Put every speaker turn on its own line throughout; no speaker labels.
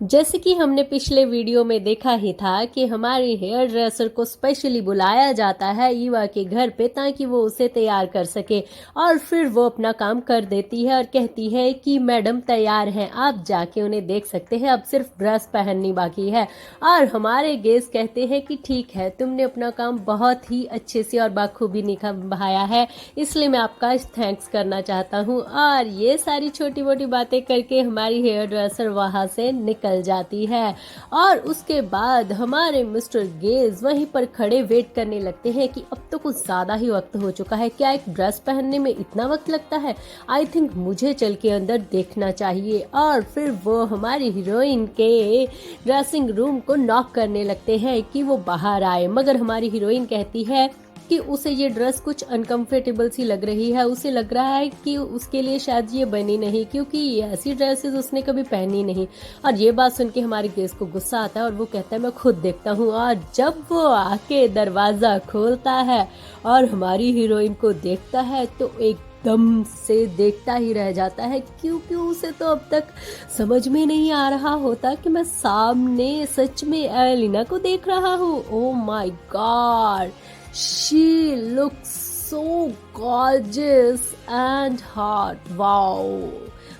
जैसे कि हमने पिछले वीडियो में देखा ही था कि हमारी हेयर ड्रेसर को स्पेशली बुलाया जाता है ईवा के घर पे ताकि वो उसे तैयार कर सके और फिर वो अपना काम कर देती है और कहती है कि मैडम तैयार हैं, आप जाके उन्हें देख सकते हैं, अब सिर्फ ड्रेस पहननी बाकी है। और हमारे गेस्ट कहते हैं कि ठीक है, तुमने अपना काम बहुत ही अच्छे से और बाखूबी निभाया है, इसलिए मैं आपका थैंक्स करना चाहता हूँ। और ये सारी छोटी मोटी बातें करके हमारी हेयर ड्रेसर वहाँ से निकल जाती है। और उसके बाद हमारे मिस्टर गेज वहीं पर खड़े वेट करने लगते हैं कि अब तो कुछ ज्यादा ही वक्त हो चुका है, क्या एक ड्रेस पहनने में इतना वक्त लगता है, आई थिंक मुझे चल के अंदर देखना चाहिए। और फिर वो हमारी हीरोइन के ड्रेसिंग रूम को नॉक करने लगते हैं कि वो बाहर आए, मगर हमारी हीरोइन कहती है कि उसे ये ड्रेस कुछ अनकंफर्टेबल सी लग रही है, उसे लग रहा है कि उसके लिए शायद ये बनी नहीं, क्योंकि ऐसी ड्रेसेस उसने कभी पहनी नहीं। और ये बात सुन के हमारे गेस्ट को गुस्सा आता है और वो कहता है मैं खुद देखता हूँ। और जब वो आके दरवाजा खोलता है और हमारी हीरोइन को देखता है तो एकदम से देखता ही रह जाता है, क्योंकि उसे तो अब तक समझ में नहीं आ रहा होता कि मैं सामने सच में एलिना को देख रहा हूँ। Oh my God, she looks so gorgeous and hot, wow।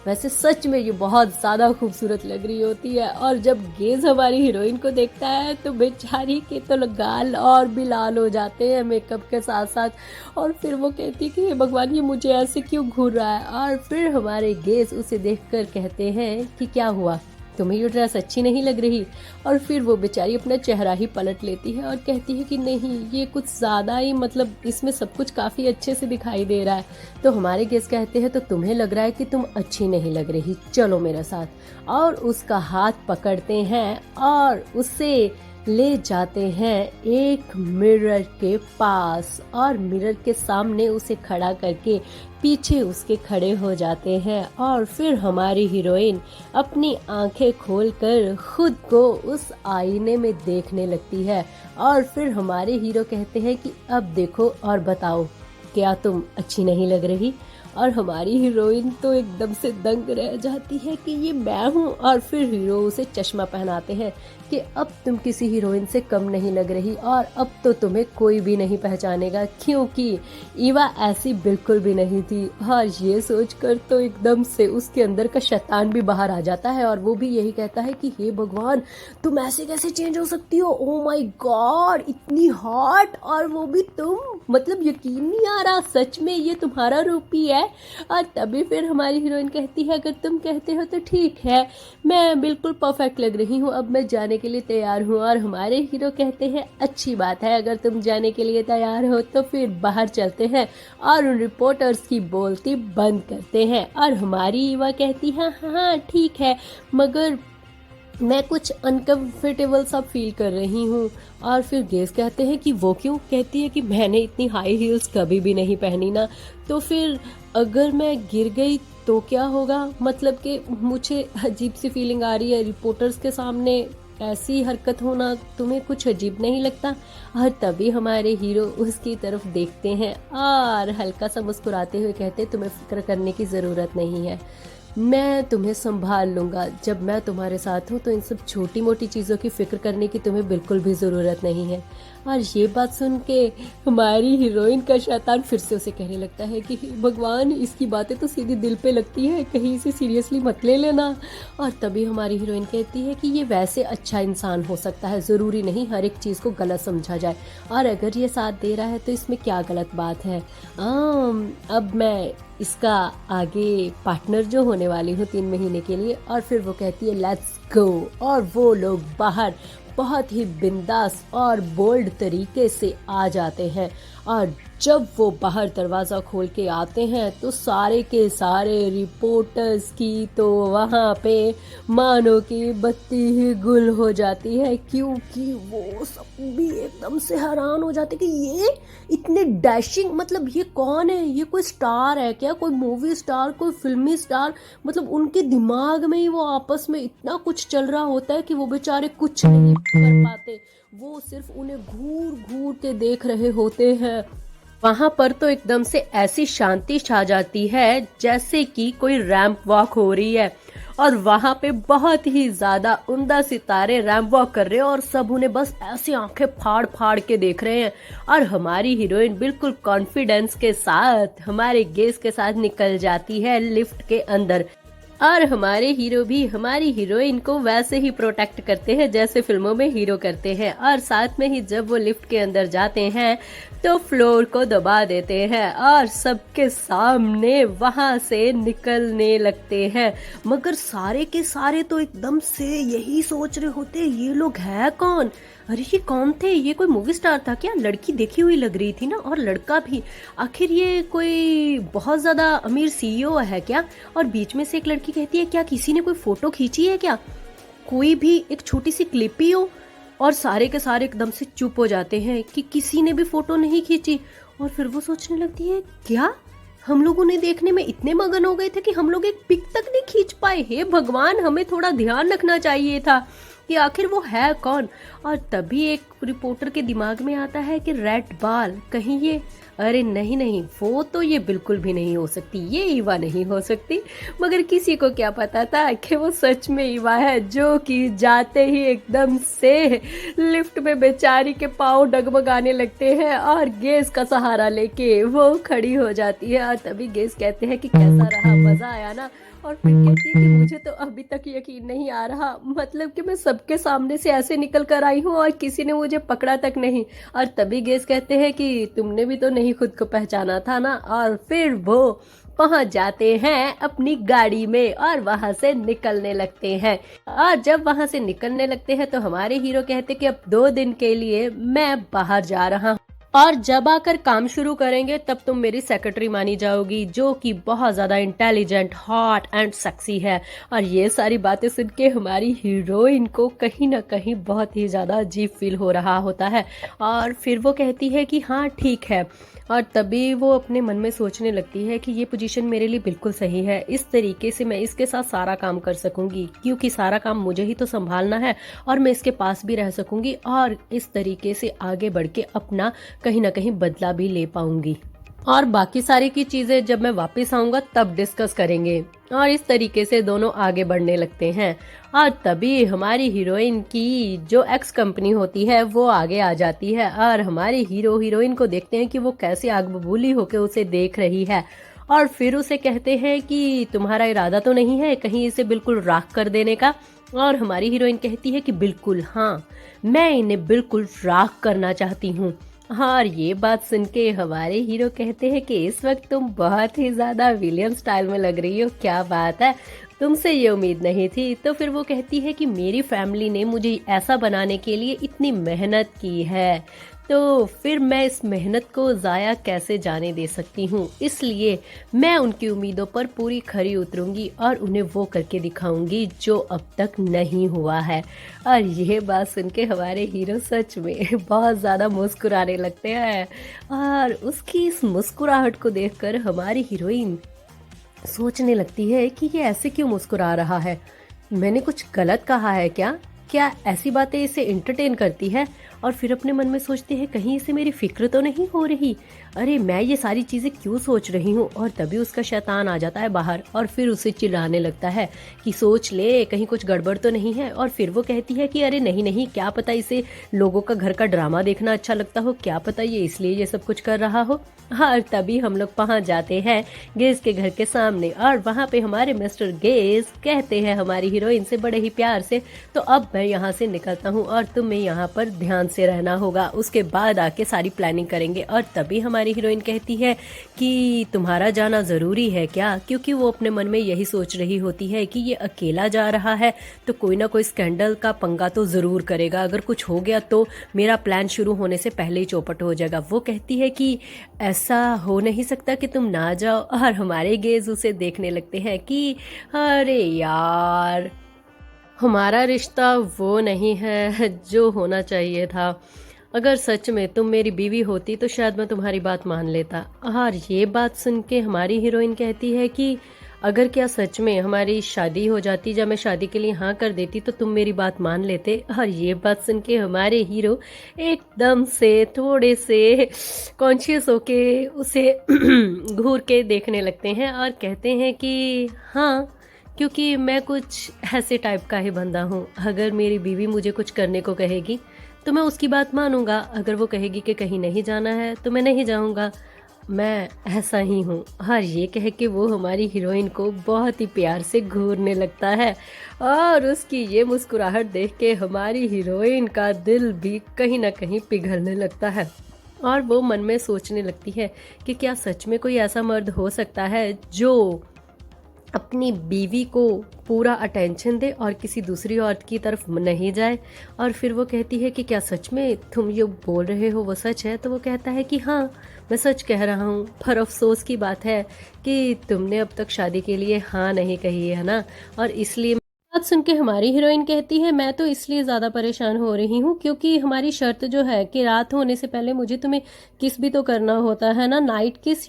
वैसे सच में ये बहुत ज़्यादा खूबसूरत लग रही होती है। और जब गेज हमारी हीरोइन को देखता है तो बेचारी के तो गाल और भी लाल हो जाते हैं मेकअप के साथ साथ। और फिर वो कहती है कि हे भगवान, ये मुझे ऐसे क्यों घूर रहा है। और फिर हमारे गेज उसे देखकर कहते हैं कि क्या हुआ, तुम्हें ये ड्रेस अच्छी नहीं लग रही। और फिर वो बेचारी अपना चेहरा ही पलट लेती है और कहती है कि नहीं, ये कुछ ज़्यादा ही, मतलब इसमें सब कुछ काफ़ी अच्छे से दिखाई दे रहा है। तो हमारे गेस्ट कहते हैं तो तुम्हें लग रहा है कि तुम अच्छी नहीं लग रही, चलो मेरे साथ। और उसका हाथ पकड़ते हैं और उसे ले जाते हैं एक मिरर के पास और मिरर के सामने उसे खड़ा करके पीछे उसके खड़े हो जाते हैं। और फिर हमारी हीरोइन अपनी आंखें खोलकर खुद को उस आईने में देखने लगती है। और फिर हमारे हीरो कहते हैं कि अब देखो और बताओ, क्या तुम अच्छी नहीं लग रही। और हमारी हीरोइन तो एकदम से दंग रह जाती है कि ये मैं हूँ। और फिर हीरो उसे चश्मा पहनाते हैं कि अब तुम किसी हीरोइन से कम नहीं लग रही और अब तो तुम्हें कोई भी नहीं पहचानेगा, क्योंकि ईवा ऐसी बिल्कुल भी नहीं थी। और ये सोचकर तो एकदम से उसके अंदर का शैतान भी बाहर आ जाता है और वो भी यही कहता है कि हे भगवान, तुम ऐसे कैसे चेंज हो सकती हो, ओ माय गॉड, इतनी हॉट, और वो भी तुम, मतलब यकीन नहीं आ रहा, सच में ये तुम्हारा रूप ही है। और तभी फिर हमारी हीरोइन कहती है अगर तुम कहते हो तो ठीक है, मैं बिल्कुल परफेक्ट लग रही हूँ, अब मैं जाने के लिए तैयार हूँ। और हमारे हीरो कहते हैं अच्छी बात है, अगर तुम जाने के लिए तैयार हो तो फिर बाहर चलते हैं और उन रिपोर्टर्स की बोलती बंद करते हैं। और हमारी ईवा कहती है हाँ ठीक है, मगर मैं कुछ अनकंफर्टेबल सा फील कर रही हूँ। और फिर गेस कहते हैं कि वो क्यों, कहती है कि मैंने इतनी हाई हील्स कभी भी नहीं पहनी ना, तो फिर अगर मैं गिर गई तो क्या होगा, मतलब कि मुझे अजीब सी फीलिंग आ रही है, रिपोर्टर्स के सामने ऐसी हरकत होना तुम्हें कुछ अजीब नहीं लगता। और तभी हमारे हीरो उसकी तरफ देखते हैं और हल्का सा मुस्कुराते हुए कहते तुम्हें फिक्र करने की ज़रूरत नहीं है, मैं तुम्हें संभाल लूँगा, जब मैं तुम्हारे साथ हूँ तो इन सब छोटी मोटी चीज़ों की फिक्र करने की तुम्हें बिल्कुल भी ज़रूरत नहीं है। और ये बात सुन के हमारी हीरोइन का शैतान फिर से उसे कहने लगता है कि भगवान, इसकी बातें तो सीधी दिल पे लगती है, कहीं इसे सीरियसली मत ले लेना। और तभी हमारी हीरोइन कहती है कि ये वैसे अच्छा इंसान हो सकता है, ज़रूरी नहीं हर एक चीज़ को गलत समझा जाए, और अगर ये साथ दे रहा है तो इसमें क्या गलत बात है। अब मैं इसका आगे पार्टनर जो होने वाली हूँ 3 महीने के लिए। और फिर वो कहती है लेट्स गो। और वो लोग बाहर बहुत ही बिंदास और बोल्ड तरीके से आ जाते हैं। और जब वो बाहर दरवाज़ा खोल के आते हैं तो सारे के सारे रिपोर्टर्स की तो वहाँ पे मानो की बत्ती ही गुल हो जाती है, क्योंकि वो सब भी एकदम से हैरान हो जाते कि ये इतने डैशिंग, मतलब ये कौन है, ये कोई स्टार है क्या, कोई मूवी स्टार, कोई फिल्मी स्टार, मतलब उनके दिमाग में ही वो आपस में इतना कुछ चल रहा होता है कि वो बेचारे कुछ नहीं कर पाते, वो सिर्फ उन्हें घूर घूर के देख रहे होते हैं। वहां पर तो एकदम से ऐसी शांति छा जाती है जैसे कि कोई रैंप वॉक हो रही है, और वहां पे बहुत ही ज्यादा उम्दा सितारे रैंप वॉक कर रहे हैं और सब उन्हें बस ऐसी आंखें फाड़ फाड़ के देख रहे हैं। और हमारी हीरोइन बिल्कुल कॉन्फिडेंस के साथ हमारे गेस के साथ निकल जाती है लिफ्ट के अंदर, और हमारे हीरो भी हमारी हीरोइन को वैसे ही प्रोटेक्ट करते हैं जैसे फिल्मों में हीरो करते हैं। और साथ में ही जब वो लिफ्ट के अंदर जाते हैं तो फ्लोर को दबा देते हैं और सबके सामने वहां से निकलने लगते हैं। मगर सारे के सारे तो एकदम से यही सोच रहे होते, ये लोग है कौन? अरे ये कौन थे? ये कोई मूवी स्टार था क्या? लड़की देखी हुई लग रही थी ना, और लड़का भी। आखिर ये कोई बहुत ज्यादा अमीर सीईओ है क्या? और बीच में से एक लड़की कहती है, क्या किसी ने कोई फोटो खींची है क्या? कोई भी एक छोटी सी क्लिप ही हो। और सारे के सारे एकदम से चुप हो जाते हैं कि किसी ने भी फोटो नहीं खींची। और फिर वो सोचने लगती है, क्या हम लोग उन्हें देखने में इतने मगन हो गए थे कि हम लोग एक पिक तक नहीं खींच पाए? हे भगवान, हमें थोड़ा ध्यान रखना चाहिए था कि आखिर वो है कौन। और तभी एक रिपोर्टर के दिमाग में आता है कि रेड बाल, कहीं ये, अरे नहीं नहीं, वो तो ये बिल्कुल भी नहीं हो सकती, ये ईवा नहीं हो सकती। मगर किसी को क्या पता था कि वो सच में ईवा है, जो कि जाते ही एकदम से लिफ्ट में बेचारी के पाँव डगमगाने लगते हैं और गेस का सहारा लेके वो खड़ी हो जाती है। और तभी गेस कहते हैं कि कैसा रहा, मजा आया ना? और फिर कहती है कि मुझे तो अभी तक यकीन नहीं आ रहा, मतलब कि मैं सबके सामने से ऐसे निकल कर आई हूँ और किसी ने मुझे पकड़ा तक नहीं। और तभी गेस कहते हैं कि तुमने भी तो नहीं खुद को पहचाना था ना। और फिर वो पहुंच जाते हैं अपनी गाड़ी में और वहां से निकलने लगते हैं। और जब वहां से निकलने लगते हैं तो हमारे हीरो कहते कि अब 2 दिन के लिए मैं बाहर जा रहा हूँ, और जब आकर काम शुरू करेंगे तब तुम मेरी सेक्रेटरी मानी जाओगी, जो कि बहुत ज्यादा इंटेलिजेंट, हॉट एंड सेक्सी है। और ये सारी बातें सुन के हमारी हीरोइन को कहीं ना कहीं बहुत ही ज्यादा अजीब फील हो रहा होता है। और फिर वो कहती है कि हाँ ठीक है। और तभी वो अपने मन में सोचने लगती है कि ये पोजीशन मेरे लिए बिल्कुल सही है, इस तरीके से मैं इसके साथ सारा काम कर सकूंगी, क्योंकि सारा काम मुझे ही तो संभालना है और मैं इसके पास भी रह सकूंगी, और इस तरीके से आगे बढ़ के अपना कहीं ना कहीं बदला भी ले पाऊंगी। और बाकी सारी की चीजें जब मैं वापस आऊंगा तब डिस्कस करेंगे। और इस तरीके से दोनों आगे बढ़ने लगते हैं। और तभी हमारी हीरोइन की जो एक्स कंपनी होती है वो आगे आ जाती है, और हमारे हीरो हीरोइन को देखते हैं कि वो कैसे आग बबूली होकर उसे देख रही है। और फिर उसे कहते हैं कि तुम्हारा इरादा तो नहीं है कहीं इसे बिल्कुल राख कर देने का? और हमारी हीरोइन कहती है कि बिल्कुल हाँ, मैं इन्हें बिल्कुल राख करना चाहती हूँ। और ये बात सुन के हमारे हीरो कहते हैं कि इस वक्त तुम बहुत ही ज्यादा विलियम स्टाइल में लग रही हो, क्या बात है, तुमसे ये उम्मीद नहीं थी। तो फिर वो कहती है कि मेरी फैमिली ने मुझे ऐसा बनाने के लिए इतनी मेहनत की है, तो फिर मैं इस मेहनत को ज़ाया कैसे जाने दे सकती हूँ, इसलिए मैं उनकी उम्मीदों पर पूरी खरी उतरूंगी और उन्हें वो करके दिखाऊंगी जो अब तक नहीं हुआ है। और यह बात सुन के हमारे हीरो सच में बहुत ज़्यादा मुस्कुराने लगते हैं, और उसकी इस मुस्कुराहट को देखकर हमारी हीरोइन सोचने लगती है कि ये ऐसे क्यों मुस्कुरा रहा है, मैंने कुछ गलत कहा है क्या? क्या ऐसी बातें इसे एंटरटेन करती है? और फिर अपने मन में सोचते हैं कहीं इसे मेरी फिक्र तो नहीं हो रही, अरे मैं ये सारी चीजें क्यों सोच रही हूँ। और तभी उसका शैतान आ जाता है बाहर और फिर उसे चिल्लाने लगता है कि सोच ले कहीं कुछ गड़बड़ तो नहीं है। और फिर वो कहती है कि अरे नहीं नहीं, क्या पता इसे लोगों का घर का ड्रामा देखना अच्छा लगता हो, क्या पता ये इसलिए ये सब कुछ कर रहा हो। और तभी हम लोग पहुंच जाते हैं गेज के घर के सामने, और वहां पे हमारे मिस्टर गेज कहते हैं हमारी हीरोइन से बड़े ही प्यार से, तो अब मैं यहाँ से निकलता हूँ और तुम्हें यहाँ पर ध्यान से रहना होगा, उसके बाद आके सारी प्लानिंग करेंगे। और तभी हमारी हीरोइन कहती है कि तुम्हारा जाना जरूरी है क्या, क्योंकि वो अपने मन में यही सोच रही होती है कि ये अकेला जा रहा है तो कोई ना कोई स्कैंडल का पंगा तो जरूर करेगा, अगर कुछ हो गया तो मेरा प्लान शुरू होने से पहले ही चौपट हो जाएगा। वो कहती है कि ऐसा हो नहीं सकता कि तुम ना जाओ। और हमारे गेज उसे देखने लगते हैं कि अरे यार, हमारा रिश्ता वो नहीं है जो होना चाहिए था, अगर सच में तुम मेरी बीवी होती तो शायद मैं तुम्हारी बात मान लेता। और ये बात सुन के हमारी हीरोइन कहती है कि अगर क्या सच में हमारी शादी हो जाती, जब मैं शादी के लिए हाँ कर देती तो तुम मेरी बात मान लेते। और ये बात सुन के हमारे हीरो एकदम से थोड़े से कॉन्शियस होके उसे घूर के देखने लगते हैं और कहते हैं कि हाँ, क्योंकि मैं कुछ ऐसे टाइप का ही बंदा हूँ। अगर मेरी बीवी मुझे कुछ करने को कहेगी तो मैं उसकी बात मानूंगा, अगर वो कहेगी कि कहीं नहीं जाना है तो मैं नहीं जाऊंगा। मैं ऐसा ही हूँ। और ये कह के वो हमारी हीरोइन को बहुत ही प्यार से घूरने लगता है और उसकी ये मुस्कुराहट देख के हमारी हीरोइन का दिल भी कहीं ना कहीं पिघलने लगता है और वो मन में सोचने लगती है कि क्या सच में कोई ऐसा मर्द हो सकता है जो अपनी बीवी को पूरा अटेंशन दे और किसी दूसरी औरत की तरफ नहीं जाए। और फिर वो कहती है कि क्या सच में तुम ये बोल रहे हो वो सच है? तो वो कहता है कि हाँ, मैं सच कह रहा हूँ, पर अफसोस की बात है कि तुमने अब तक शादी के लिए हाँ नहीं कही है ना। और इसलिए बात सुन के हमारी हीरोइन कहती है मैं तो इसलिए ज़्यादा परेशान हो रही हूँ क्योंकि हमारी शर्त जो है कि रात होने से पहले मुझे तुम्हें किस भी तो करना होता है ना, नाइट किस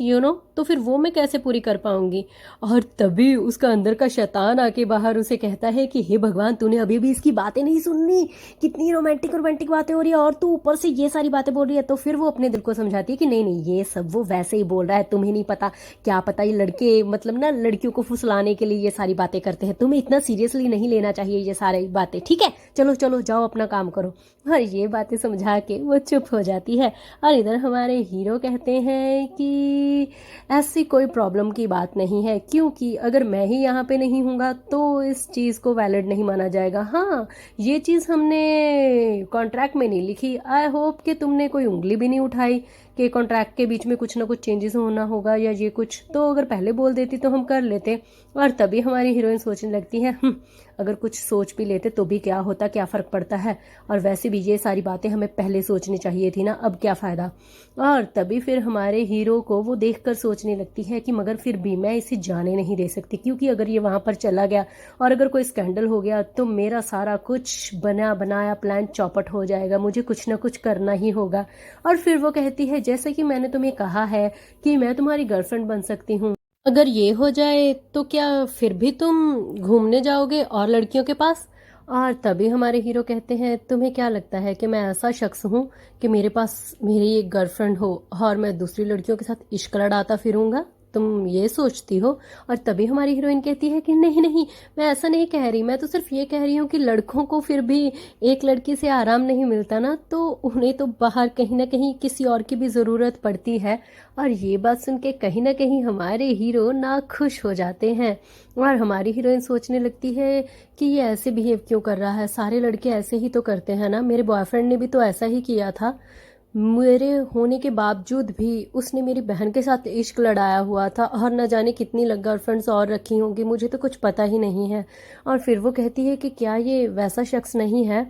तो फिर वो मैं कैसे पूरी कर पाऊंगी। और तभी उसका अंदर का शैतान आके बाहर उसे कहता है कि हे भगवान, तूने अभी भी इसकी बातें नहीं सुननी, कितनी रोमांटिक रोमांटिक बातें हो रही है और तू ऊपर से ये सारी बातें बोल रही है। तो फिर वो अपने दिल को समझाती है कि नहीं नहीं, ये सब वो वैसे ही बोल रहा है, तुम्हें नहीं पता, क्या पता ये लड़के मतलब ना लड़कियों को फुसलाने के लिए ये सारी बातें करते हैं, तुम्हें इतना सीरियसली नहीं लेना चाहिए ये सारी बातें, ठीक है, चलो चलो जाओ अपना काम करो। और ये बातें समझा के वो चुप हो जाती है। और इधर हमारे हीरो कहते हैं कि ऐसी कोई प्रॉब्लम की बात नहीं है, क्योंकि अगर मैं ही यहाँ पे नहीं हूँगा तो इस चीज़ को वैलिड नहीं माना जाएगा। हाँ, ये चीज़ हमने कॉन्ट्रैक्ट में नहीं लिखी। आई होप कि तुमने कोई उंगली भी नहीं उठाई कि कॉन्ट्रैक्ट के बीच में कुछ ना कुछ चेंजेस होना होगा या ये कुछ, तो अगर पहले बोल देती तो हम कर लेते। और तभी हमारी हीरोइन सोचने लगती है अगर कुछ सोच भी लेते तो भी क्या होता, क्या फ़र्क पड़ता है, और वैसे भी ये सारी बातें हमें पहले सोचनी चाहिए थी ना, अब क्या फ़ायदा। और तभी फिर हमारे हीरो को वो देखकर सोचने लगती है कि मगर फिर भी मैं इसे जाने नहीं दे सकती, क्योंकि अगर ये वहाँ पर चला गया और अगर कोई स्कैंडल हो गया तो मेरा सारा कुछ बना बनाया प्लान चौपट हो जाएगा, मुझे कुछ ना कुछ करना ही होगा। और फिर वो कहती है जैसे कि मैंने तुम्हें कहा है कि मैं तुम्हारी गर्लफ्रेंड बन सकती हूँ, अगर ये हो जाए तो क्या फिर भी तुम घूमने जाओगे और लड़कियों के पास? और तभी हमारे हीरो कहते हैं तुम्हें क्या लगता है कि मैं ऐसा शख्स हूँ कि मेरे पास मेरी एक गर्लफ्रेंड हो और मैं दूसरी लड़कियों के साथ इश्क लड़ाता फिरूंगा? तुम ये सोचती हो? और तभी हमारी हीरोइन कहती है कि नहीं नहीं, मैं ऐसा नहीं कह रही, मैं तो सिर्फ ये कह रही हूँ कि लड़कों को फिर भी एक लड़की से आराम नहीं मिलता ना, तो उन्हें तो बाहर कहीं ना कहीं किसी और की भी ज़रूरत पड़ती है। और ये बात सुन के कहीं ना कहीं हमारे हीरो ना खुश हो जाते हैं और हमारी हीरोइन सोचने लगती है कि ये ऐसे बिहेव क्यों कर रहा है, सारे लड़के ऐसे ही तो करते हैं ना, मेरे बॉयफ्रेंड ने भी तो ऐसा ही किया था, मेरे होने के बावजूद भी उसने मेरी बहन के साथ इश्क लड़ाया हुआ था और न जाने कितनी गर्लफ्रेंड्स और रखी होंगी, मुझे तो कुछ पता ही नहीं है। और फिर वो कहती है कि क्या ये वैसा शख्स नहीं है?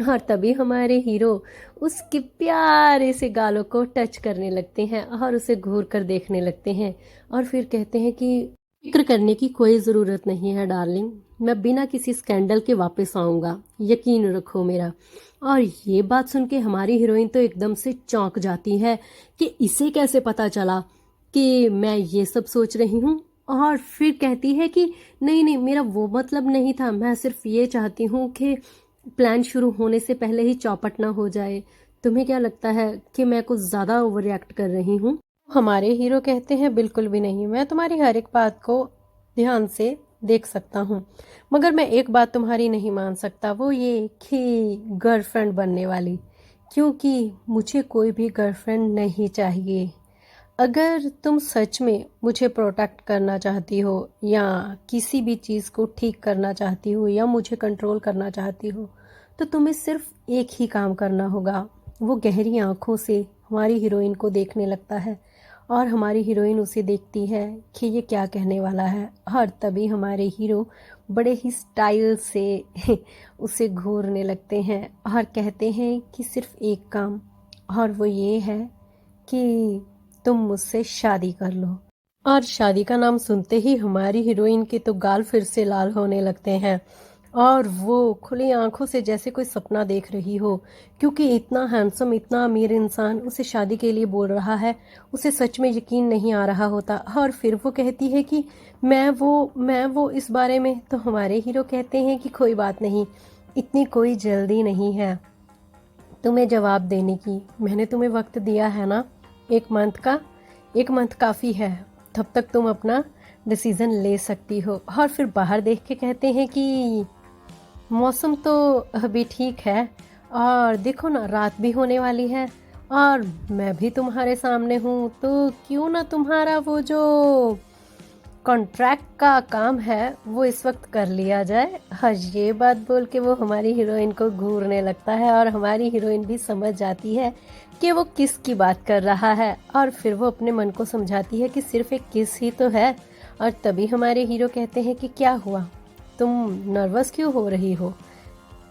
और तभी हमारे हीरो उसके प्यारे से गालों को टच करने लगते हैं और उसे घूर कर देखने लगते हैं और फिर कहते हैं कि फिक्र करने की कोई ज़रूरत नहीं है डार्लिंग, मैं बिना किसी स्कैंडल के वापस आऊँगा, यकीन रखो मेरा। और ये बात सुन के हमारी हीरोइन तो एकदम से चौंक जाती है कि इसे कैसे पता चला कि मैं ये सब सोच रही हूँ। और फिर कहती है कि नहीं नहीं, मेरा वो मतलब नहीं था, मैं सिर्फ ये चाहती हूँ कि प्लान शुरू होने से पहले ही चौपट ना हो जाए। तुम्हें क्या लगता है कि मैं कुछ ज़्यादा ओवर रिएक्ट कर रही हूँ? हमारे हीरो कहते हैं बिल्कुल भी नहीं, मैं तुम्हारी हर एक बात को ध्यान से देख सकता हूँ, मगर मैं एक बात तुम्हारी नहीं मान सकता, वो ये कि गर्लफ्रेंड बनने वाली, क्योंकि मुझे कोई भी गर्लफ्रेंड नहीं चाहिए। अगर तुम सच में मुझे प्रोटेक्ट करना चाहती हो या किसी भी चीज़ को ठीक करना चाहती हो या मुझे कंट्रोल करना चाहती हो तो तुम्हें सिर्फ एक ही काम करना होगा। वो गहरी आंखों से हमारी हीरोइन को देखने लगता है और हमारी हीरोइन उसे देखती है कि ये क्या कहने वाला है। और तभी हमारे हीरो बड़े ही स्टाइल से उसे घूरने लगते हैं और कहते हैं कि सिर्फ एक काम, और वो ये है कि तुम मुझसे शादी कर लो। और शादी का नाम सुनते ही हमारी हीरोइन के तो गाल फिर से लाल होने लगते हैं और वो खुली आंखों से जैसे कोई सपना देख रही हो, क्योंकि इतना हैंडसम, इतना अमीर इंसान उसे शादी के लिए बोल रहा है। उसे सच में यकीन नहीं आ रहा होता। और फिर वो कहती है कि मैं वो इस बारे में। तो हमारे हीरो कहते हैं कि कोई बात नहीं, इतनी कोई जल्दी नहीं है तुम्हें जवाब देने की। मैंने तुम्हें वक्त दिया है ना, 1 मंथ का। 1 मंथ काफ़ी है, तब तक तुम अपना डिसीज़न ले सकती हो। और फिर बाहर देख के कहते हैं कि मौसम तो अभी ठीक है, और देखो ना रात भी होने वाली है, और मैं भी तुम्हारे सामने हूँ, तो क्यों ना तुम्हारा वो जो कॉन्ट्रैक्ट का काम है वो इस वक्त कर लिया जाए। और ये बात बोल के वो हमारी हीरोइन को घूरने लगता है, और हमारी हीरोइन भी समझ जाती है कि वो किस की बात कर रहा है। और फिर वो अपने मन को समझाती है कि सिर्फ एक किस ही तो है। और तभी हमारे हीरो कहते हैं कि क्या हुआ, तुम नर्वस क्यों हो रही हो,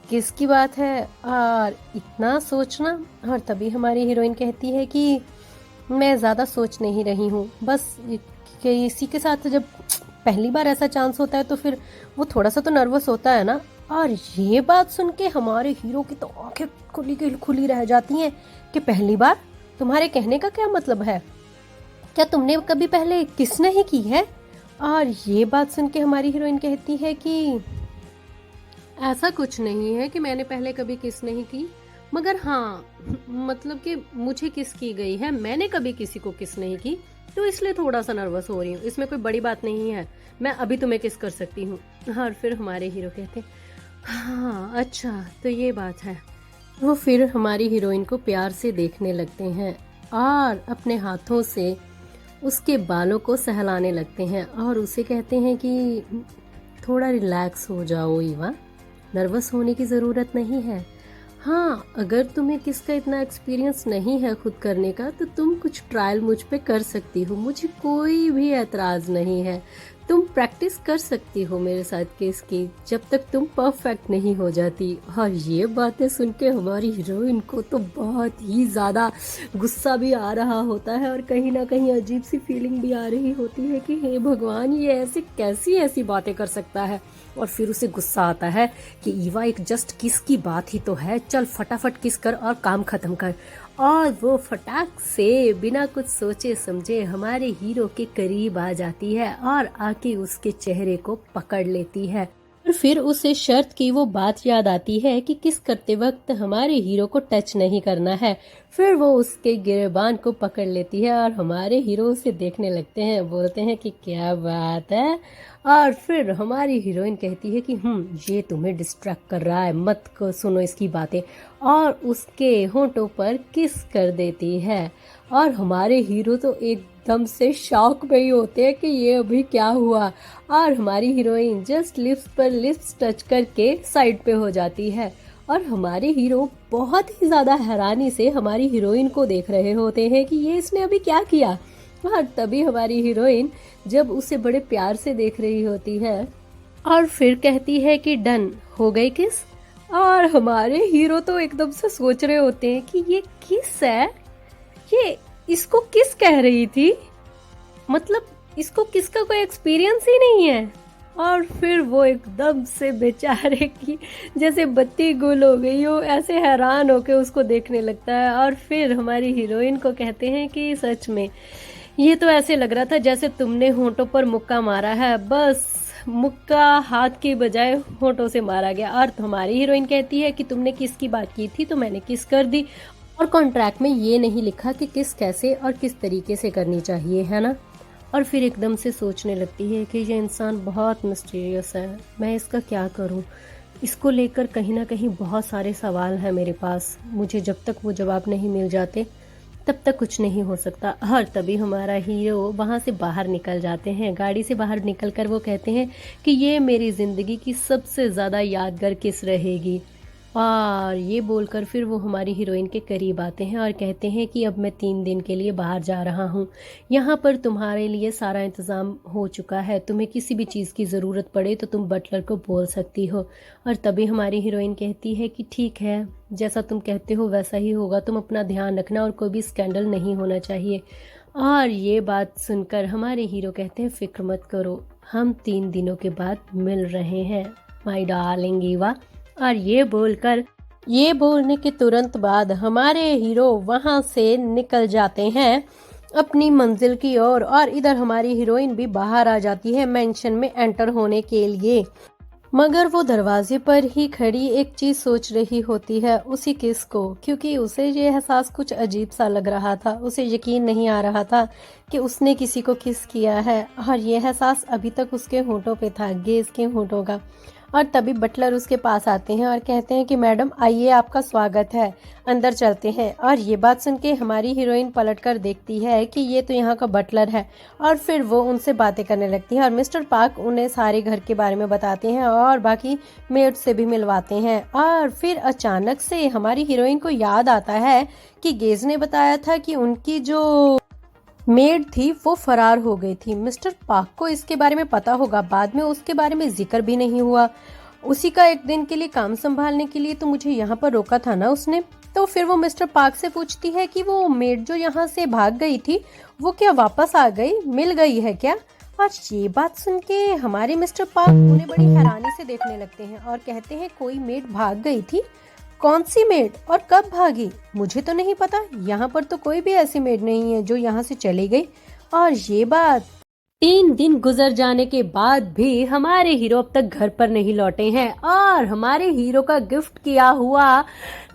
किसकी बात है, और इतना सोचना। और तभी हमारी हीरोइन कहती है कि मैं ज़्यादा सोच नहीं रही हूँ, बस किसी के साथ जब पहली बार ऐसा चांस होता है तो फिर वो थोड़ा सा तो नर्वस होता है ना। और ये बात सुन के हमारे हीरो की तो आंखें खुली की खुली रह जाती हैं कि पहली बार, तुम्हारे कहने का क्या मतलब है, क्या तुमने कभी पहले किस नहीं की है। और ये बात सुन के हमारी हीरोइन कहती है कि ऐसा कुछ नहीं है कि मैंने पहले कभी किस नहीं की, मगर हाँ, मतलब कि मुझे किस की गई है, मैंने कभी किसी को किस नहीं की, तो इसलिए थोड़ा सा नर्वस हो रही हूँ। इसमें कोई बड़ी बात नहीं है, मैं अभी तुम्हें किस कर सकती हूँ। और फिर हमारे हीरो कहते हाँ अच्छा, तो ये बात है। वो फिर हमारी हीरोइन को प्यार से देखने लगते हैं, और अपने हाथों से उसके बालों को सहलाने लगते हैं, और उसे कहते हैं कि थोड़ा रिलैक्स हो जाओ ईवा, नर्वस होने की ज़रूरत नहीं है। हाँ, अगर तुम्हें किसका इतना एक्सपीरियंस नहीं है खुद करने का, तो तुम कुछ ट्रायल मुझ पे कर सकती हो, मुझे कोई भी एतराज़ नहीं है। तुम प्रैक्टिस कर सकती हो मेरे साथ किस की, जब तक तुम परफेक्ट नहीं हो जाती। और ये बातें सुन के हमारी हीरोइन को तो बहुत ही ज़्यादा गुस्सा भी आ रहा होता है, और कहीं ना कहीं अजीब सी फीलिंग भी आ रही होती है कि हे भगवान, ये ऐसे कैसी ऐसी बातें कर सकता है। और फिर उसे गुस्सा आता है कि ईवा, एक जस्ट किस की बात ही तो है, चल फटाफट किस कर और काम खत्म कर। और वो फटाक से बिना कुछ सोचे समझे हमारे हीरो के करीब आ जाती है, और आके उसके चेहरे को पकड़ लेती है। और फिर उसे शर्त की वो बात याद आती है कि किस करते वक्त हमारे हीरो को टच नहीं करना है। फिर वो उसके गिरेबान को पकड़ लेती है, और हमारे हीरो उसे देखने लगते हैं, बोलते हैं कि क्या बात है। और फिर हमारी हीरोइन कहती है कि ये तुम्हें डिस्ट्रैक्ट कर रहा है, मत को सुनो इसकी बातें, और उसके होंठों पर किस कर देती है। और हमारे हीरो तो एकदम से शॉक में ही होते हैं कि ये अभी क्या हुआ। और हमारी हीरोइन जस्ट लिप्स पर लिप्स टच करके साइड पे हो जाती है, और हमारे हीरो बहुत ही ज़्यादा हैरानी से हमारी हीरोइन को देख रहे होते हैं कि ये इसने अभी क्या किया। और तभी हमारी हीरोइन जब उसे बड़े प्यार से देख रही होती है, और फिर कहती है कि डन हो गई किस। और हमारे हीरो तो एकदम से सोच रहे होते हैं कि ये किस है, ये इसको किस कह रही थी, मतलब इसको किसका कोई एक्सपीरियंस ही नहीं है। और फिर वो एकदम से बेचारे की जैसे बत्ती गुल हो गई हो, ऐसे हैरान होके उसको देखने लगता है। और फिर हमारी हीरोइन को कहते हैं कि सच में ये तो ऐसे लग रहा था जैसे तुमने होंठों पर मुक्का मारा है, बस मुक्का हाथ की बजाय होंठों से मारा गया। और हमारी हीरोइन कहती है कि तुमने किस की बात की थी तो मैंने किस कर दी, और कॉन्ट्रैक्ट में ये नहीं लिखा कि किस कैसे और किस तरीके से करनी चाहिए, है ना। और फिर एकदम से सोचने लगती है कि ये इंसान बहुत मिस्टीरियस है, मैं इसका क्या करूं, इसको लेकर कहीं ना कहीं बहुत सारे सवाल हैं मेरे पास, मुझे जब तक वो जवाब नहीं मिल जाते तब तक कुछ नहीं हो सकता। और तभी हमारा हीरो वहाँ से बाहर निकल जाते हैं, गाड़ी से बाहर निकलकर वो कहते हैं कि ये मेरी ज़िंदगी की सबसे ज़्यादा यादगार किस रहेगी। और ये बोलकर फिर वो हमारी हीरोइन के करीब आते हैं और कहते हैं कि अब मैं 3 दिन के लिए बाहर जा रहा हूँ, यहाँ पर तुम्हारे लिए सारा इंतज़ाम हो चुका है, तुम्हें किसी भी चीज़ की ज़रूरत पड़े तो तुम बटलर को बोल सकती हो। और तभी हमारी हीरोइन कहती है कि ठीक है, जैसा तुम कहते हो वैसा ही होगा, तुम अपना ध्यान रखना और कोई भी स्कैंडल नहीं होना चाहिए। और ये बात सुनकर हमारे हीरो कहते हैं फिक्र मत करो, हम 3 दिनों के बाद मिल रहे हैं। My darling Eva. और ये बोलने के तुरंत बाद हमारे हीरो वहां से निकल जाते हैं अपनी मंजिल की ओर, और इधर हमारी हीरोइन भी बाहर आ जाती है मेंशन में एंटर होने के लिए। मगर वो दरवाजे पर ही खड़ी एक चीज सोच रही होती है, उसी किस को, क्योंकि उसे ये एहसास कुछ अजीब सा लग रहा था। उसे यकीन नहीं आ रहा था कि उसने किसी को किस किया है, और ये एहसास अभी तक उसके होंठों पे था, गेज के होंठों का। और तभी बटलर उसके पास आते हैं और कहते हैं कि मैडम आइए, आपका स्वागत है, अंदर चलते हैं। और ये बात सुन के हमारी हीरोइन पलटकर देखती है कि ये तो यहाँ का बटलर है, और फिर वो उनसे बातें करने लगती है। और मिस्टर पार्क उन्हें सारे घर के बारे में बताते हैं और बाकी मेड से भी मिलवाते हैं। और फिर अचानक से हमारी हीरोइन को याद आता है कि गेज ने बताया था कि उनकी जो मेड थी वो फरार हो गई थी। मिस्टर पार्क को इसके बारे में पता होगा, बाद में उसके बारे में जिक्र भी नहीं हुआ। उसी का एक दिन के लिए काम संभालने के लिए तो मुझे यहाँ पर रोका था ना उसने। तो फिर वो मिस्टर पार्क से पूछती है कि वो मेड जो यहाँ से भाग गई थी वो क्या वापस आ गई, मिल गई है क्या। और ये बात सुन के हमारे मिस्टर पार्क उन्हें बड़ी हैरानी से देखने लगते हैं और कहते हैं कोई मेड भाग गई थी? कौन सी मेड और कब भागी? मुझे तो नहीं पता, यहाँ पर तो कोई भी ऐसी मेड नहीं है जो यहाँ से चली गई। और ये बात 3 दिन गुजर जाने के बाद भी हमारे हीरो अब तक घर पर नहीं लौटे हैं, और हमारे हीरो का गिफ्ट किया हुआ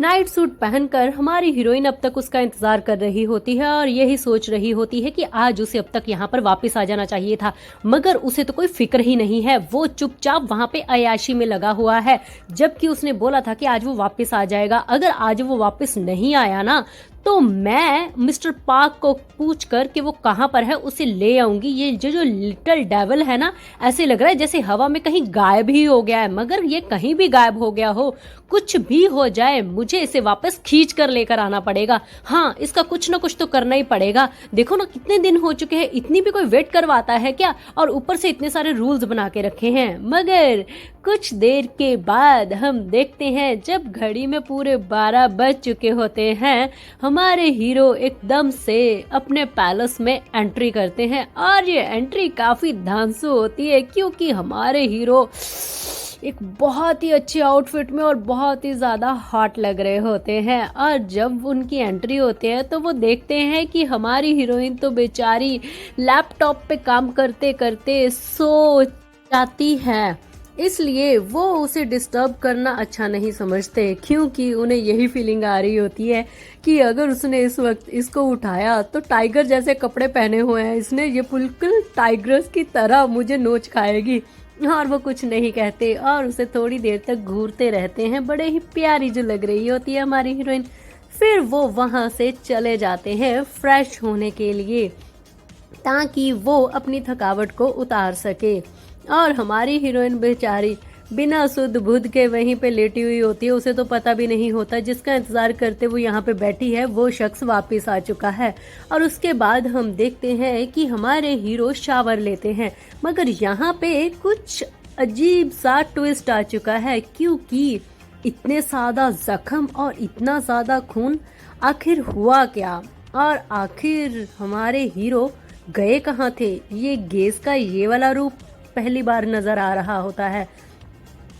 नाइट सूट पहनकर हमारी हीरोइन अब तक उसका इंतजार कर रही होती है और यही सोच रही होती है कि आज उसे अब तक यहाँ पर वापस आ जाना चाहिए था। मगर उसे तो कोई फिक्र ही नहीं है, वो चुपचाप वहां पे अयाशी में लगा हुआ है, जबकि उसने बोला था कि आज वो वापस आ जाएगा। अगर आज वो वापस नहीं आया ना तो मैं मिस्टर पार्क को पूछकर कि वो कहाँ पर है उसे ले आऊंगी। ये जो लिटिल डेविल है ना, ऐसे लग रहा है जैसे हवा में कहीं गायब ही हो गया है। मगर ये कहीं भी गायब हो गया हो, कुछ भी हो जाए, मुझे इसे वापस खींच कर लेकर आना पड़ेगा। हाँ, इसका कुछ ना कुछ तो करना ही पड़ेगा। देखो ना कितने दिन हो चुके हैं, इतनी भी कोई वेट करवाता है क्या? और ऊपर से इतने सारे रूल्स बना के रखे हैं। मगर कुछ देर के बाद हम देखते हैं जब घड़ी में पूरे 12 बज चुके होते हैं, हमारे हीरो एकदम से अपने पैलेस में एंट्री करते हैं। और ये एंट्री काफी धांसू होती है क्योंकि हमारे हीरो एक बहुत ही अच्छी आउटफिट में और बहुत ही ज्यादा हॉट लग रहे होते हैं। और जब उनकी एंट्री होती है तो वो देखते हैं कि हमारी हीरोइन तो बेचारी लैपटॉप पे काम करते करते सो जाती है, इसलिए वो उसे डिस्टर्ब करना अच्छा नहीं समझते, क्योंकि उन्हें यही फीलिंग आ रही होती है कि अगर उसने इस वक्त इसको उठाया तो टाइगर जैसे कपड़े पहने हुए हैं इसने, ये बिल्कुल टाइगर्स की तरह मुझे नोच खाएगी। और वो कुछ नहीं कहते और उसे थोड़ी देर तक घूरते रहते हैं। बड़े ही प्यारी जो लग रही होती है हमारी हीरोइन। फिर वो वहां से चले जाते हैं फ्रेश होने के लिए ताकि वो अपनी थकावट को उतार सके। और हमारी हीरोइन बेचारी बिना सुध बुध के वहीं पे लेटी हुई होती है। उसे तो पता भी नहीं होता जिसका इंतजार करते वो यहाँ पे बैठी है वो शख्स वापस आ चुका है। और उसके बाद हम देखते हैं कि हमारे हीरो शावर लेते हैं। मगर यहाँ पे कुछ अजीब सा ट्विस्ट आ चुका है, क्योंकि इतने ज्यादा जख्म और इतना ज्यादा खून, आखिर हुआ क्या? और आखिर हमारे हीरो गए कहाँ थे? ये गेस का ये वाला रूप पहली बार नजर आ रहा होता है।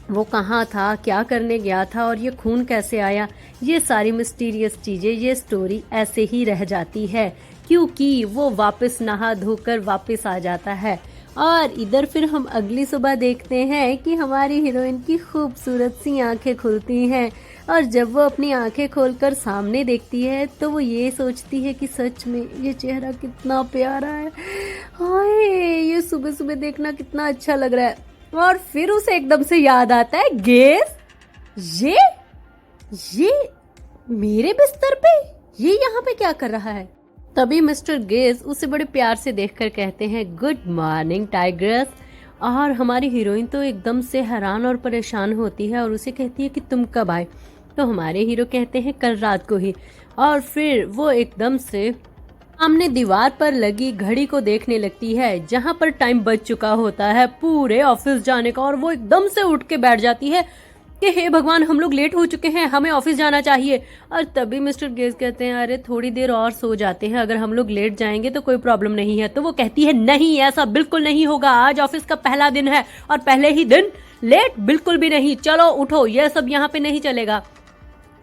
वो कहाँ था, क्या करने गया था, और ये खून कैसे आया? ये सारी मिस्टीरियस चीजें, ये स्टोरी ऐसे ही रह जाती है क्योंकि वो वापस नहा धोकर वापस आ जाता है। और इधर फिर हम अगली सुबह देखते हैं कि हमारी हीरोइन की खूबसूरत सी आंखें खुलती हैं, और जब वो अपनी आंखें खोलकर सामने देखती है तो वो ये सोचती है कि सच में ये चेहरा कितना प्यारा है, हाय ये सुबह सुबह देखना कितना अच्छा लग रहा है। और फिर उसे एकदम से याद आता है, गेस ये मेरे बिस्तर पे ये यहाँ पे क्या कर रहा है? तभी मिस्टर गेज उसे बड़े प्यार से देखकर कहते हैं गुड मॉर्निंग टाइग्रेस। और हमारी हीरोइन तो एकदम से हैरान और परेशान होती है और उसे कहती है कि तुम कब आए? तो हमारे हीरो कहते हैं कल रात को ही। और फिर वो एकदम से सामने दीवार पर लगी घड़ी को देखने लगती है जहां पर टाइम बच चुका होता है पूरे ऑफिस जाने का, और वो एकदम से उठ के बैठ जाती है कि हे भगवान हम लोग लेट हो चुके हैं, हमें ऑफिस जाना चाहिए। और तभी मिस्टर गेज कहते हैं अरे थोड़ी देर और सो जाते हैं, अगर हम लोग लेट जाएंगे तो कोई प्रॉब्लम नहीं है। तो वो कहती है नहीं ऐसा बिल्कुल नहीं होगा, आज ऑफिस का पहला दिन है और पहले ही दिन लेट बिल्कुल भी नहीं, चलो उठो, यह सब यहाँ पे नहीं चलेगा।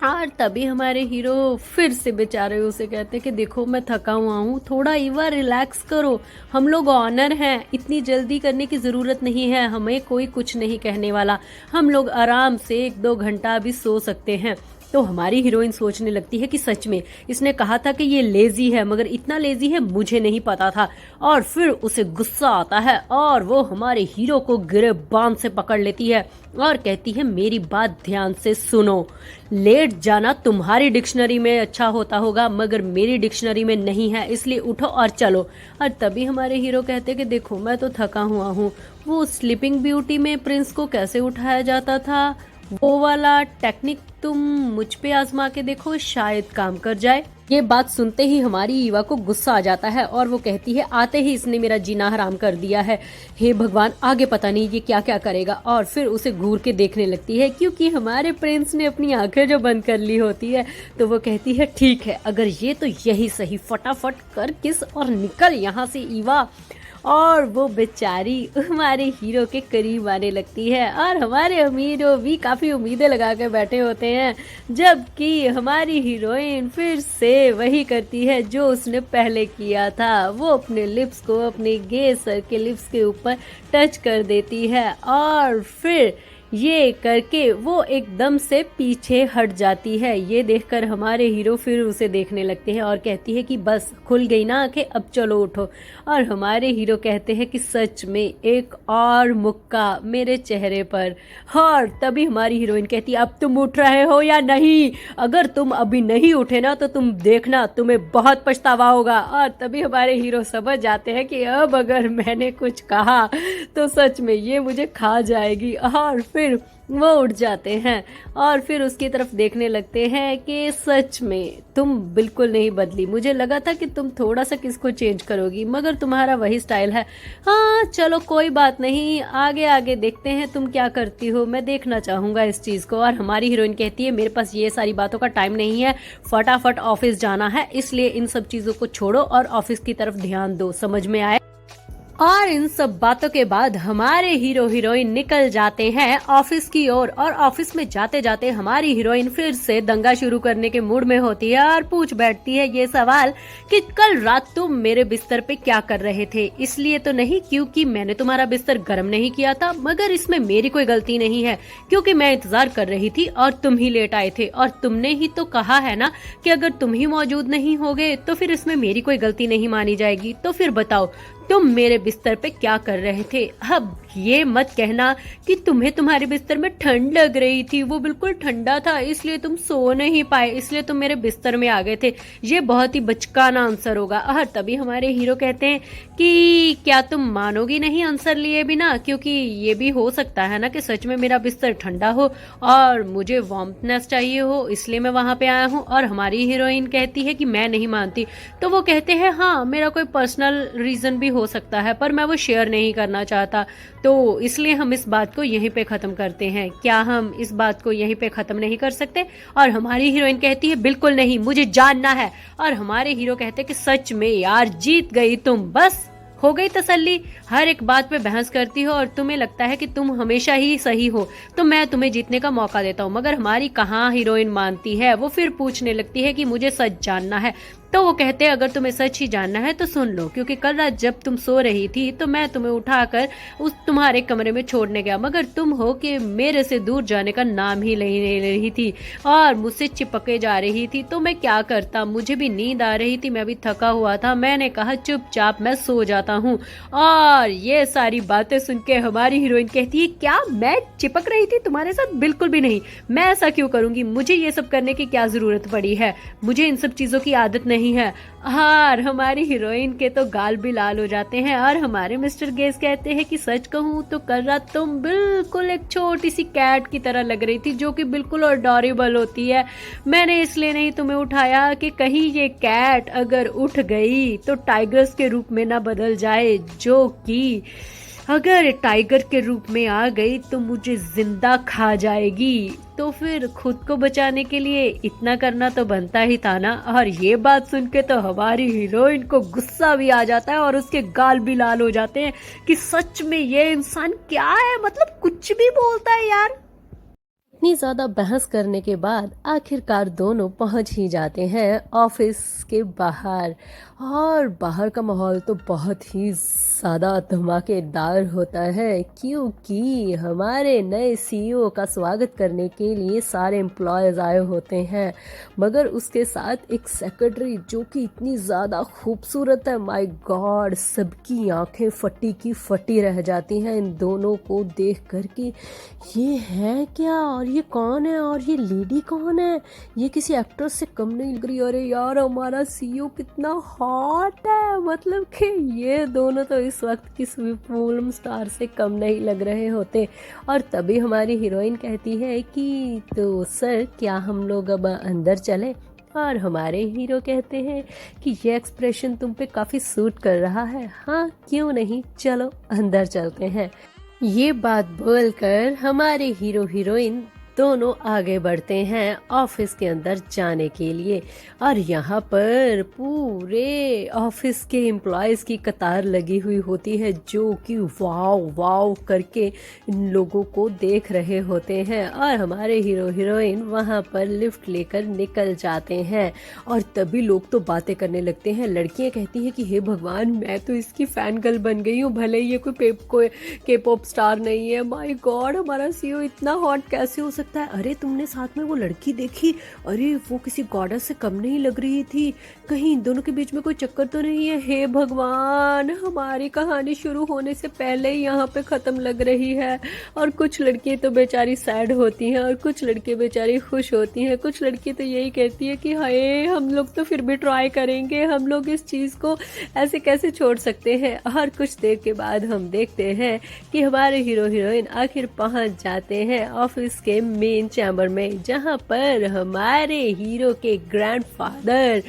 और तभी हमारे हीरो फिर से बेचारे उसे कहते कि देखो मैं थका हुआ हूँ, थोड़ा ईवा रिलैक्स करो, हम लोग ऑनर हैं, इतनी जल्दी करने की ज़रूरत नहीं है, हमें कोई कुछ नहीं कहने वाला, हम लोग आराम से 1-2 घंटा भी सो सकते हैं। तो हमारी हीरोइन सोचने लगती है कि सच में इसने कहा था कि ये लेजी है, मगर इतना लेजी है मुझे नहीं पता था। और फिर उसे गुस्सा आता है और वो हमारे हीरो को गिरबान से पकड़ लेती है और कहती है मेरी बात ध्यान से सुनो, लेट जाना तुम्हारी डिक्शनरी में अच्छा होता होगा मगर मेरी डिक्शनरी में नहीं है, इसलिए उठो और चलो। और तभी हमारे हीरो कहते कि देखो मैं तो थका हुआ हूँ, वो स्लीपिंग ब्यूटी में प्रिंस को कैसे उठाया जाता था वो वाला टेक्निक तुम मुझ पे आजमा के देखो, शायद काम कर जाए। ये बात सुनते ही हमारी ईवा को गुस्सा आ जाता है और वो कहती है आते ही इसने मेरा जीना हराम कर दिया है, हे भगवान आगे पता नहीं ये क्या क्या करेगा। और फिर उसे घूर के देखने लगती है क्योंकि हमारे प्रिंस ने अपनी आंखें जो बंद कर ली होती है। तो वो कहती है ठीक है अगर ये तो यही सही, फटाफट कर किस और निकल यहाँ से ईवा। और वो बेचारी हमारे हीरो के करीब आने लगती है और हमारे हीरो भी काफी उम्मीदें लगा के बैठे होते हैं, जबकि हमारी हीरोइन फिर से वही करती है जो उसने पहले किया था, वो अपने लिप्स को अपने गे सर के लिप्स के ऊपर टच कर देती है और फिर ये करके वो एकदम से पीछे हट जाती है। ये देखकर हमारे हीरो फिर उसे देखने लगते हैं और कहती है कि बस खुल गई ना आंखें, अब चलो उठो। और हमारे हीरो कहते हैं कि सच में एक और मुक्का मेरे चेहरे पर। और तभी हमारी हीरोइन कहती है अब तुम उठ रहे हो या नहीं, अगर तुम अभी नहीं उठे ना तो तुम देखना तुम्हें बहुत पछतावा होगा। और तभी हमारे हीरो समझ जाते हैं कि अब अगर मैंने कुछ कहा तो सच में ये मुझे खा जाएगी। और फिर वो उठ जाते हैं और फिर उसकी तरफ देखने लगते हैं कि सच में तुम बिल्कुल नहीं बदली, मुझे लगा था कि तुम थोड़ा सा किसको चेंज करोगी मगर तुम्हारा वही स्टाइल है। हाँ चलो कोई बात नहीं, आगे आगे देखते हैं तुम क्या करती हो, मैं देखना चाहूंगा इस चीज को। और हमारी हीरोइन कहती है मेरे पास ये सारी बातों का टाइम नहीं है, फटाफट ऑफिस जाना है, इसलिए इन सब चीजों को छोड़ो और ऑफिस की तरफ ध्यान दो, समझ में आए। और इन सब बातों के बाद हमारे हीरो हीरोइन निकल जाते हैं ऑफिस की ओर। और ऑफिस में जाते जाते हमारी हीरोइन फिर से दंगा शुरू करने के मूड में होती है और पूछ बैठती है ये सवाल कि कल रात तुम मेरे बिस्तर पे क्या कर रहे थे, इसलिए तो नहीं क्योंकि मैंने तुम्हारा बिस्तर गर्म नहीं किया था, मगर इसमें मेरी कोई गलती नहीं है क्योंकि मैं इंतजार कर रही थी और तुम ही लेट आए थे और तुमने ही तो कहा है ना कि अगर तुम ही मौजूद नहीं होगे तो फिर इसमें मेरी कोई गलती नहीं मानी जाएगी। तो फिर बताओ तुम मेरे बिस्तर पे क्या कर रहे थे। अब ये मत कहना कि तुम्हें तुम्हारे बिस्तर में ठंड लग रही थी, वो बिल्कुल ठंडा था इसलिए तुम सो नहीं पाए, इसलिए तुम मेरे बिस्तर में आ गए थे, ये बहुत ही बचकाना आंसर होगा। और तभी हमारे हीरो कहते हैं कि क्या तुम मानोगी नहीं आंसर लिए बिना, क्योंकि ये भी हो सकता है ना कि सच में मेरा बिस्तर ठंडा हो और मुझे वार्मनेस चाहिए हो, इसलिए मैं वहां पे आया हूँ। और हमारी हीरोइन कहती है कि मैं नहीं मानती। तो वो कहते हैं हाँ मेरा कोई पर्सनल रीजन भी हो सकता है पर मैं वो शेयर नहीं करना चाहता, तो इसलिए हम इस बात को यहीं पे खत्म करते हैं, क्या हम इस बात को यहीं पे खत्म नहीं कर सकते। और हमारी हीरोइन कहती है बिल्कुल नहीं, मुझे जानना है। और हमारे हीरो कहते हैं कि सच में यार जीत गई तुम, बस हो गई तसल्ली, हर एक बात पे बहस करती हो और तुम्हें लगता है कि तुम हमेशा ही सही हो, तो मैं तुम्हें जीतने का मौका देता हूँ। मगर हमारी कहाँ हीरोइन मानती है, वो फिर पूछने लगती है कि मुझे सच जानना है। तो वो कहते हैं अगर तुम्हें सच ही जानना है तो सुन लो, क्योंकि कल रात जब तुम सो रही थी तो मैं तुम्हें उठाकर उस तुम्हारे कमरे में छोड़ने गया, मगर तुम हो कि मेरे से दूर जाने का नाम ही नहीं ले रही थी और मुझसे चिपके जा रही थी। तो मैं क्या करता, मुझे भी नींद आ रही थी, मैं भी थका हुआ था, मैंने कहा चुपचाप मैं सो जाता हूँ। और ये सारी बातें सुन के हमारी हीरोइन कहती है क्या मैं चिपक रही थी तुम्हारे साथ, बिल्कुल भी नहीं, मैं ऐसा क्यों करूंगी, मुझे ये सब करने की क्या जरूरत पड़ी है, मुझे इन सब चीजों की आदत नहीं है। और हमारी हीरोइन के तो गाल भी लाल हो जाते हैं। और हमारे मिस्टर गेस कहते हैं कि सच कहूं तो कल रात तुम बिल्कुल एक छोटी सी कैट की तरह लग रही थी जो कि बिल्कुल अडोरेबल होती है। मैंने इसलिए नहीं तुम्हें उठाया कि कहीं ये कैट अगर उठ गई तो टाइगर्स के रूप में ना बदल जाए, जो कि अगर टाइगर के रूप में आ गई तो मुझे जिंदा खा जाएगी। तो फिर खुद को बचाने के लिए इतना करना तो बनता ही था ना। और ये बात सुन के तो हमारी हीरोइन को गुस्सा भी आ जाता है और उसके गाल भी लाल हो जाते हैं कि सच में ये इंसान क्या है, मतलब कुछ भी बोलता है यार। इतनी ज्यादा बहस करने के बाद आखिरकार दोनों पहुंच ही जाते हैं ऑफिस के बाहर। और बाहर का माहौल तो बहुत ही ज़्यादा धमाकेदार होता है, क्योंकि हमारे नए सीईओ का स्वागत करने के लिए सारे एम्प्लॉयज़ आए होते हैं। मगर उसके साथ एक सेक्रेटरी जो कि इतनी ज़्यादा खूबसूरत है, माय गॉड, सबकी आंखें फटी की फटी रह जाती हैं इन दोनों को देख कर के। ये है क्या, और ये कौन है, और ये लेडी कौन है, ये किसी एक्टर से कम नहीं लग रही। अरे यार, हमारा सीईओ कितना हॉट है, मतलब कि ये दोनों तो इस वक्त किसी फिल्म स्टार से कम नहीं लग रहे होते। और तभी हमारी हीरोइन कहती है कि तो सर, क्या हम लोग अब अंदर चले। और हमारे हीरो कहते हैं कि ये एक्सप्रेशन तुम पे काफ़ी सूट कर रहा है। हाँ, क्यों नहीं, चलो अंदर चलते हैं। ये बात बोलकर हमारे हीरो हीरोइन दोनों आगे बढ़ते हैं ऑफिस के अंदर जाने के लिए। और यहाँ पर पूरे ऑफिस के एम्प्लॉयज़ की कतार लगी हुई होती है, जो कि वाव वाव करके इन लोगों को देख रहे होते हैं। और हमारे हीरो हीरोइन वहाँ पर लिफ्ट लेकर निकल जाते हैं। और तभी लोग तो बातें करने लगते हैं। लड़कियाँ कहती हैं कि हे भगवान, मैं तो इसकी फ़ैन गर्ल बन गई हूँ, भले ये कोई के पॉप स्टार नहीं है। माय गॉड, हमारा सीईओ इतना हॉट कैसे हो सकता है। अरे तुमने साथ में वो लड़की देखी, अरे वो किसी गॉडेस से कम नहीं लग रही थी, कहीं इन दोनों के बीच में कोई चक्कर तो नहीं है। हे भगवान, हमारी कहानी शुरू होने से पहले ही यहाँ पे खत्म लग रही है। और कुछ लड़कियां तो बेचारी सैड होती हैं और कुछ लड़की बेचारी खुश होती हैं। कुछ लड़की तो यही कहती है कि हाय, हम लोग तो फिर भी ट्राई करेंगे, हम लोग इस चीज़ को ऐसे कैसे छोड़ सकते हैं। और कुछ देर के बाद हम देखते हैं कि हमारे हीरो हीरोइन आखिर पहुंच जाते हैं ऑफिस के मेन चैम्बर में, जहां पर हमारे हीरो के ग्रैंडफादर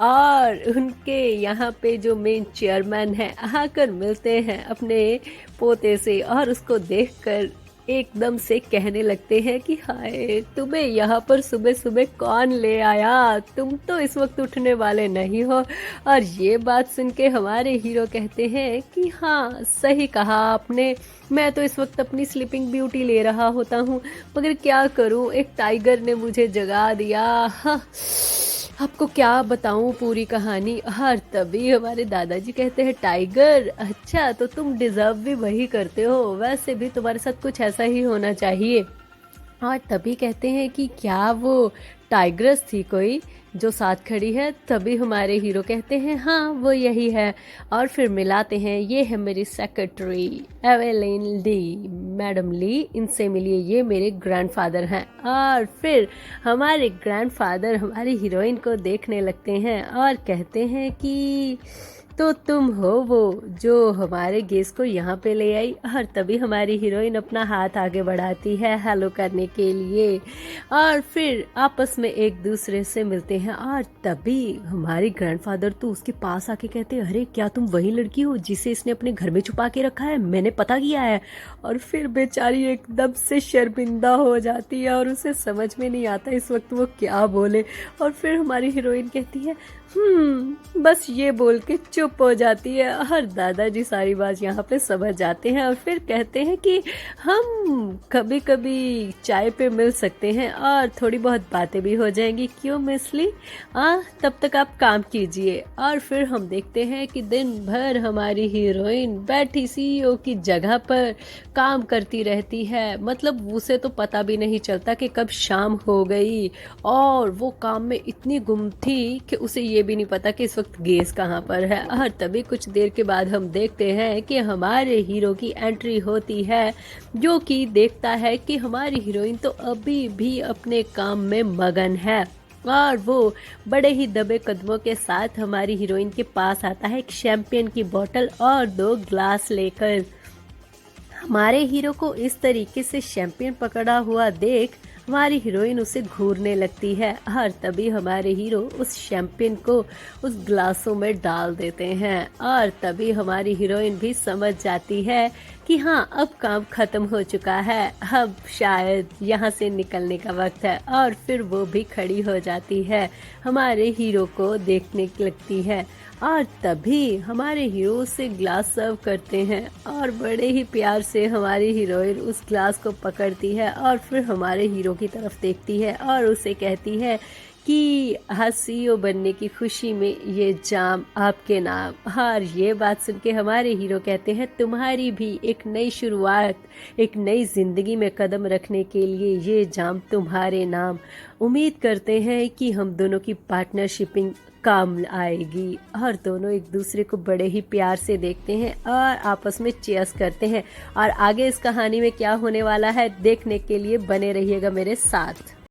और उनके यहाँ पे जो मेन चेयरमैन है आकर मिलते हैं अपने पोते से। और उसको देखकर एकदम से कहने लगते हैं कि हाय, तुम्हें यहाँ पर सुबह सुबह कौन ले आया, तुम तो इस वक्त उठने वाले नहीं हो। और ये बात सुन के हमारे हीरो कहते हैं कि हाँ, सही कहा आपने, मैं तो इस वक्त अपनी स्लीपिंग ब्यूटी ले रहा होता हूँ, मगर क्या करूँ, एक टाइगर ने मुझे जगा दिया। हाँ, आपको क्या बताऊं पूरी कहानी। और तभी हमारे दादाजी कहते हैं, टाइगर, अच्छा तो तुम डिजर्व भी वही करते हो, वैसे भी तुम्हारे साथ कुछ ऐसा ही होना चाहिए। और तभी कहते हैं कि क्या वो टाइग्रेस थी कोई जो साथ खड़ी है। तभी हमारे हीरो कहते हैं हाँ, वो यही है। और फिर मिलाते हैं, ये है मेरी सेक्रेटरी एवेलिन ली, मैडम ली, इनसे मिलिए, ये मेरे ग्रैंडफादर हैं। और फिर हमारे ग्रैंडफादर हमारी हीरोइन को देखने लगते हैं और कहते हैं कि तो तुम हो वो जो हमारे गेस्ट को यहाँ पे ले आई। और तभी हमारी हीरोइन अपना हाथ आगे बढ़ाती है हेलो करने के लिए। और फिर आपस में एक दूसरे से मिलते हैं। और तभी हमारे ग्रैंडफादर तो उसके पास आके कहते हैं, अरे क्या तुम वही लड़की हो जिसे इसने अपने घर में छुपा के रखा है, मैंने पता किया है। और फिर बेचारी एकदम से शर्मिंदा हो जाती है और उसे समझ में नहीं आता इस वक्त वो क्या बोले। और फिर हमारी हीरोइन कहती है बस ये बोल के चुप हो जाती है। और दादाजी सारी बात यहाँ पे समझ जाते हैं और फिर कहते हैं कि हम कभी कभी चाय पे मिल सकते हैं और थोड़ी बहुत बातें भी हो जाएंगी, क्यों मिस ली? तब तक आप काम कीजिए। और फिर हम देखते हैं कि दिन भर हमारी हीरोइन बैठी सीईओ की जगह पर काम करती रहती है। मतलब उसे तो पता भी नहीं चलता कि कब शाम हो गई, और वो काम में इतनी गुम थी कि उसे ये भी नहीं पता कि इस वक्त गेस कहाँ पर है। और तभी कुछ देर के बाद हम देखते हैं कि हमारे हीरो की एंट्री होती है, जो कि देखता है कि हमारी हीरोइन तो अभी भी अपने काम में मगन है। और वो बड़े ही दबे कदमों के साथ हमारी हीरोइन के पास आता है, एक शैंपेन की बोतल और 2 ग्लास लेकर। हमारे हीरो को इस तरीके से शैंपेन पकड़ा हुआ देख हमारी हीरोइन उसे घूरने लगती है। और तभी हमारे हीरो उस शैंपेन को उस ग्लासों में डाल देते हैं। और तभी हमारी हीरोइन भी समझ जाती है कि हाँ अब काम खत्म हो चुका है, अब शायद यहाँ से निकलने का वक्त है। और फिर वो भी खड़ी हो जाती है, हमारे हीरो को देखने लगती है और तभी हमारे हीरो उसे ग्लास सर्व करते हैं और बड़े ही प्यार से हमारी हीरोइन उस ग्लास को पकड़ती है और फिर हमारे हीरो की तरफ देखती है और उसे कहती है कि आज सीईओ बनने की खुशी में ये जाम आपके नाम। और ये बात सुन के हमारे हीरो कहते हैं तुम्हारी भी एक नई शुरुआत, एक नई जिंदगी में कदम रखने के लिए ये जाम तुम्हारे नाम। उम्मीद करते हैं कि हम दोनों की पार्टनरशिपिंग काम आएगी। और दोनों एक दूसरे को बड़े ही प्यार से देखते हैं और आपस में चीयर्स करते हैं। और आगे इस कहानी में क्या होने वाला है देखने के लिए बने रहिएगा मेरे साथ।